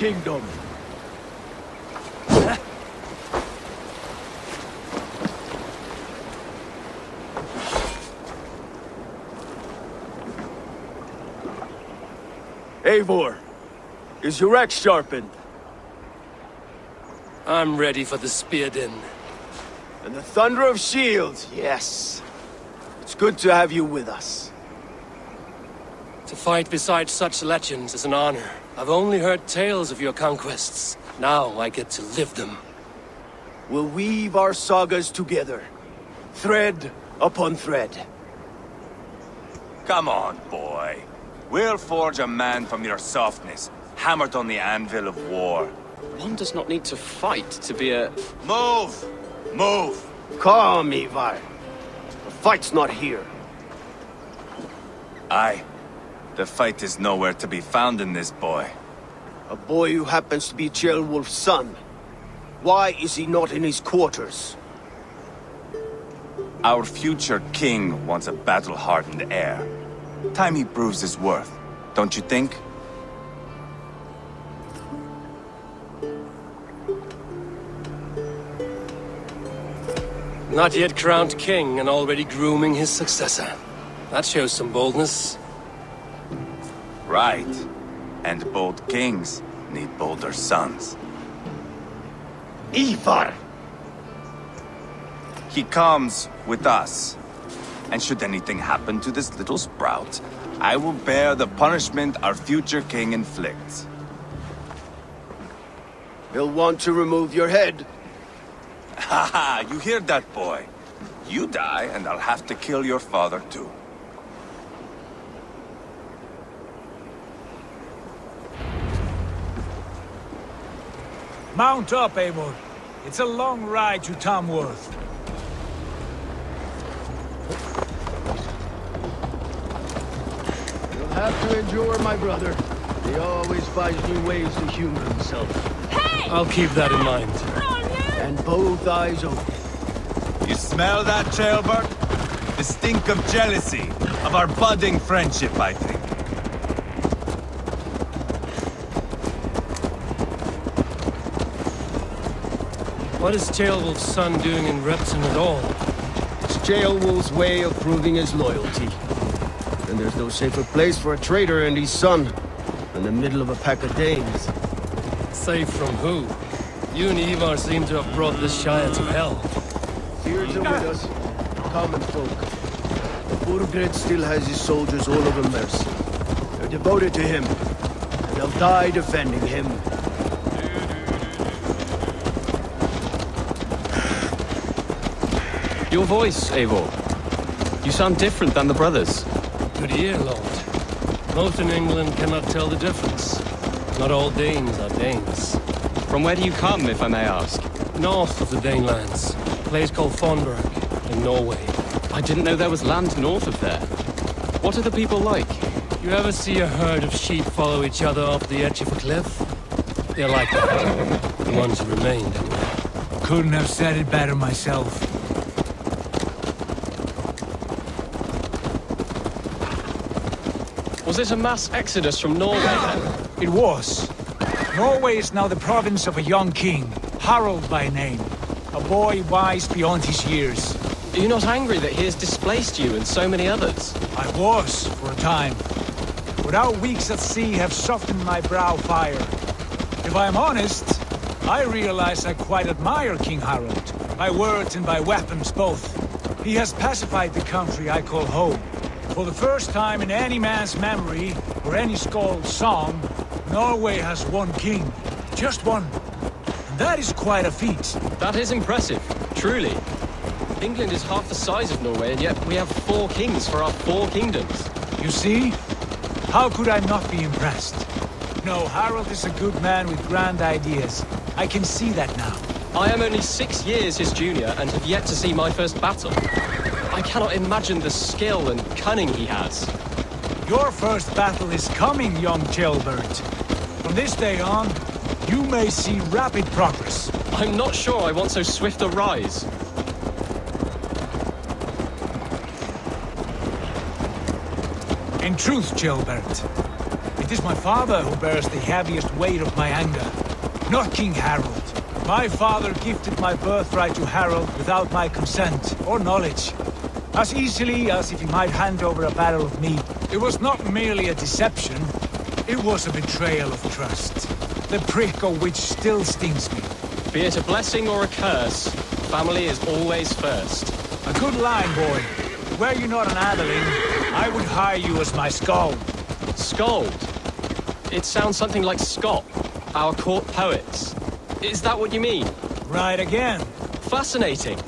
kingdom. Eivor, is your axe sharpened? I'm ready for the spear din. And the thunder of shields, yes. It's good to have you with us. To fight beside such legends is an honor. I've only heard tales of your conquests. Now I get to live them. We'll weave our sagas together, thread upon thread. Come on, boy. We'll forge a man from your softness, hammered on the anvil of war. One does not need to fight to be a... Move! Move! Calm, Ivar. The fight's not here. Aye. The fight is nowhere to be found in this boy. A boy who happens to be Ceolwulf's son. Why is he not in his quarters? Our future king wants a battle-hardened heir. Time he proves his worth, don't you think? Not yet crowned king and already grooming his successor. That shows some boldness. Right. And bold kings need bolder sons. Ivar! He comes with us. And should anything happen to this little sprout, I will bear the punishment our future king inflicts. He'll want to remove your head. Haha, you hear that, boy? You die, and I'll have to kill your father, too. Mount up, Eivor. It's a long ride to Tamworth. You'll have to endure, my brother. He always finds new ways to humor himself. I'll keep that in mind. And both eyes open. You smell that, Jailbird? The stink of jealousy, of our budding friendship, I think. What is Ceolwulf's son doing in Repton at all? It's Ceolwulf's way of proving his loyalty. And there's no safer place for a traitor and his son than the middle of a pack of Danes. Safe from who? You and Ivar seem to have brought this Shire to hell. Fears are with us, common folk. The Burgred still has his soldiers all over Mercia. They're devoted to him, and they'll die defending him. Your voice, Eivor. You sound different than the brothers. Good ear, Lord. Most in England cannot tell the difference. Not all Danes are Danes. From where do you come, if I may ask? North of the Danelands. A place called Thornburg, in Norway. I didn't know there was land north of there. What are the people like? You ever see a herd of sheep follow each other off the edge of a cliff? They're like that. The ones who remained, anyway. Couldn't have said it better myself. Was it a mass exodus from Norway then? It was. Norway is now the province of a young king, Harald by name. A boy wise beyond his years. Are you not angry that he has displaced you and so many others? I was, for a time. But our weeks at sea have softened my brow fire. If I am honest, I realize I quite admire King Harald. By words and by weapons both. He has pacified the country I call home. For the first time in any man's memory, or any skald's song, Norway has one king. Just one. And that is quite a feat. That is impressive, truly. England is half the size of Norway, and yet we have 4 kings for our 4 kingdoms. You see? How could I not be impressed? No, Harald is a good man with grand ideas. I can see that now. I am only 6 years his junior and have yet to see my first battle. I cannot imagine the skill and cunning he has. Your first battle is coming, young Ceolbert. From this day on, you may see rapid progress. I'm not sure I want so swift a rise. In truth, Ceolbert, it It is my father who bears the heaviest weight of my anger, not King Harold. My father gifted my birthright to Harold without my consent or knowledge. As easily as if he might hand over a barrel of meat. It was not merely a deception, it was a betrayal of trust. The prick of which still stings me. Be it a blessing or a curse, family is always first. A good line, boy. Were you not an atheling, I would hire you as my skald. Skald? It sounds something like Scott, our court poets. Is that what you mean? Right again. Fascinating.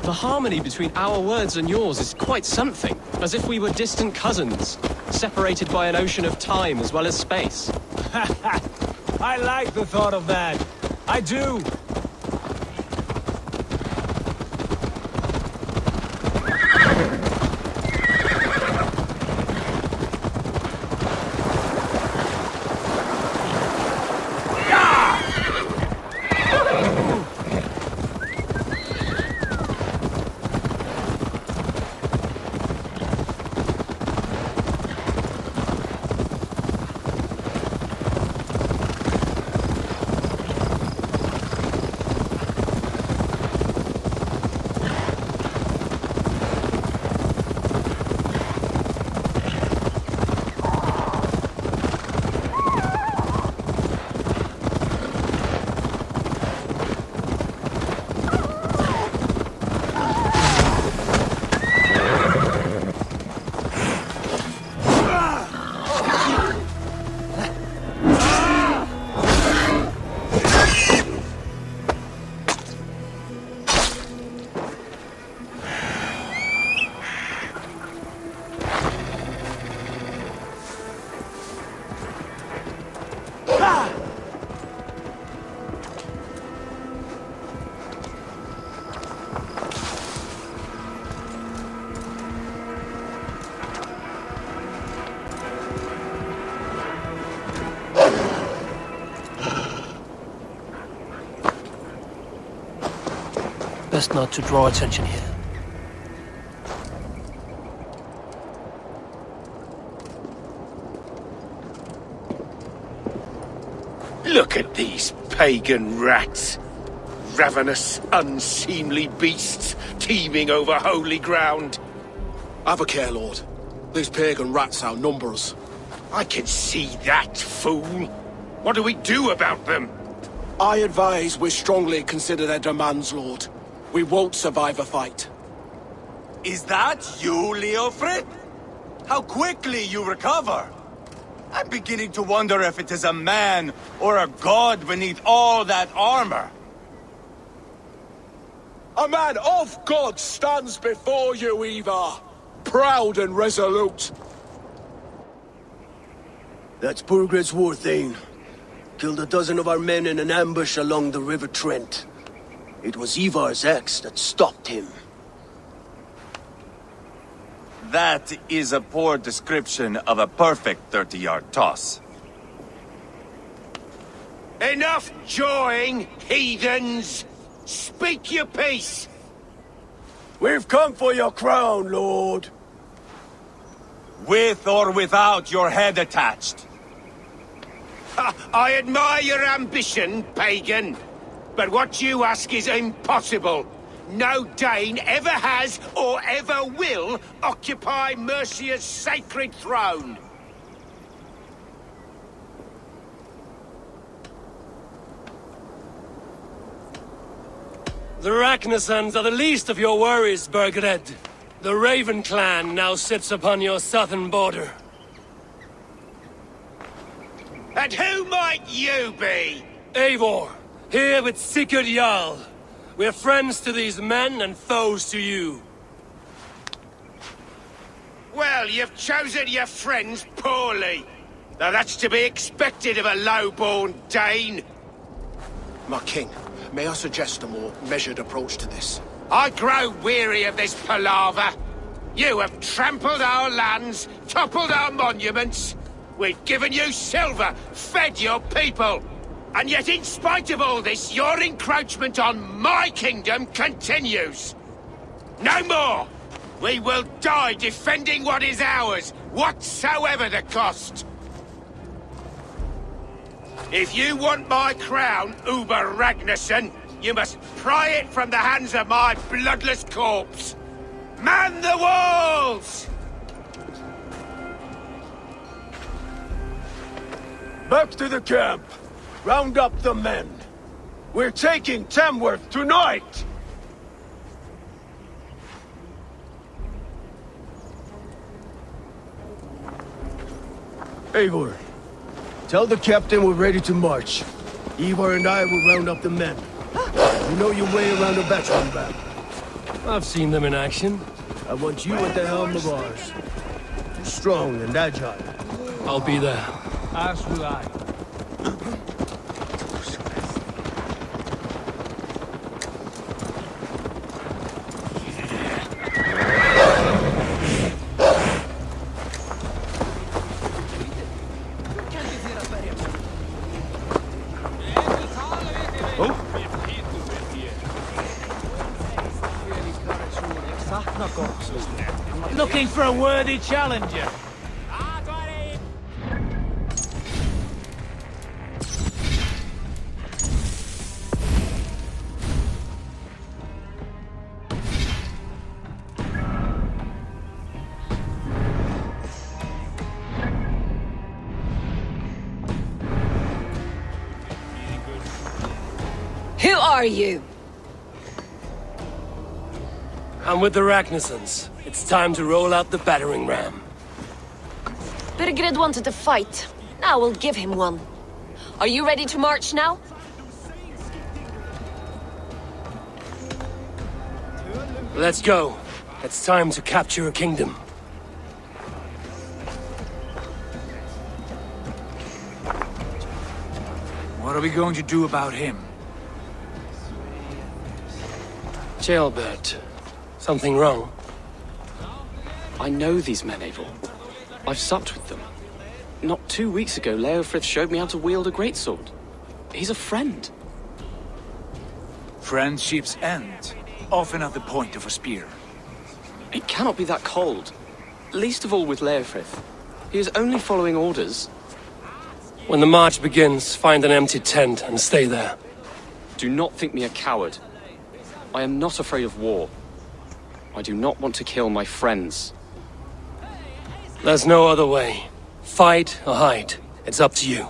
The harmony between our words and yours is quite something. As if we were distant cousins, separated by an ocean of time as well as space. I like the thought of that. I do. Best not to draw attention here. Look at these pagan rats. Ravenous, unseemly beasts teeming over holy ground. Have a care, Lord. These pagan rats outnumber us. I can see that, fool. What do we do about them? I advise we strongly consider their demands, Lord. We won't survive a fight. Is that you, Leofrid? How quickly you recover! I'm beginning to wonder if it is a man or a god beneath all that armor. A man of God stands before you, Ivar. Proud and resolute. That's Burgred's war thane. Killed a dozen of our men in an ambush along the River Trent. It was Ivar's axe that stopped him. That is a poor description of a perfect 30-yard toss. Enough jawing, heathens! Speak your piece! We've come for your crown, Lord. With or without your head attached. I admire your ambition, pagan. But what you ask is impossible. No Dane ever has or ever will occupy Mercia's sacred throne. The Ragnarsons are the least of your worries, Burgred. The Raven clan now sits upon your southern border. And who might you be? Eivor, here with Sigurd Jarl. We're friends to these men and foes to you. Well, you've chosen your friends poorly. Now that's to be expected of a low-born Dane. My king, may I suggest a more measured approach to this? I grow weary of this palaver. You have trampled our lands, toppled our monuments. We've given you silver, fed your people. And yet in spite of all this, your encroachment on my kingdom continues. No more! We will die defending what is ours, whatsoever the cost. If you want my crown, Uber Ragnarsson, you must pry it from the hands of my bloodless corpse. Man the walls! Back to the camp. Round up the men. We're taking Tamworth tonight! Eivor, tell the captain we're ready to march. Ivar and I will round up the men. You know your way around a battering ram. I've seen them in action. I want you at the helm of ours. Strong and agile. I'll be there. As will I. Looking for a worthy challenger. Who are you? I'm with the Ragnarssons. It's time to roll out the battering ram. Birgred wanted to fight. Now we'll give him one. Are you ready to march now? Let's go. It's time to capture a kingdom. What are we going to do about him? Jailbird. Something wrong? I know these men, Eivor. I've supped with them. Not 2 weeks ago, Leofrith showed me how to wield a greatsword. He's a friend. Friendships end, often at the point of a spear. It cannot be that cold. Least of all with Leofrith. He is only following orders. When the march begins, find an empty tent and stay there. Do not think me a coward. I am not afraid of war. I do not want to kill my friends. There's no other way. Fight or hide. It's up to you.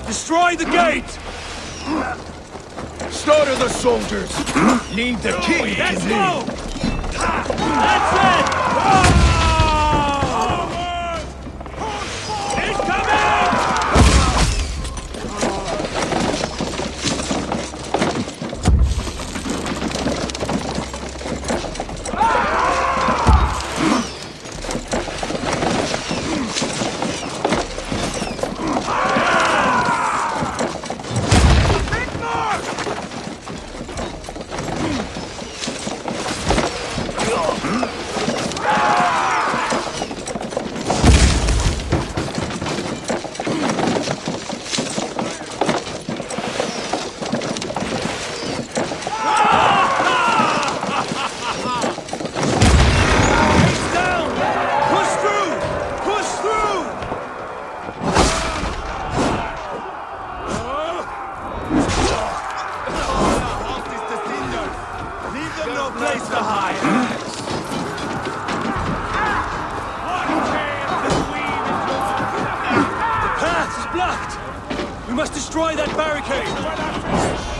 Destroy the gate! Slaughter the soldiers! Leave the king to me! That's it! He's coming! We must destroy that barricade!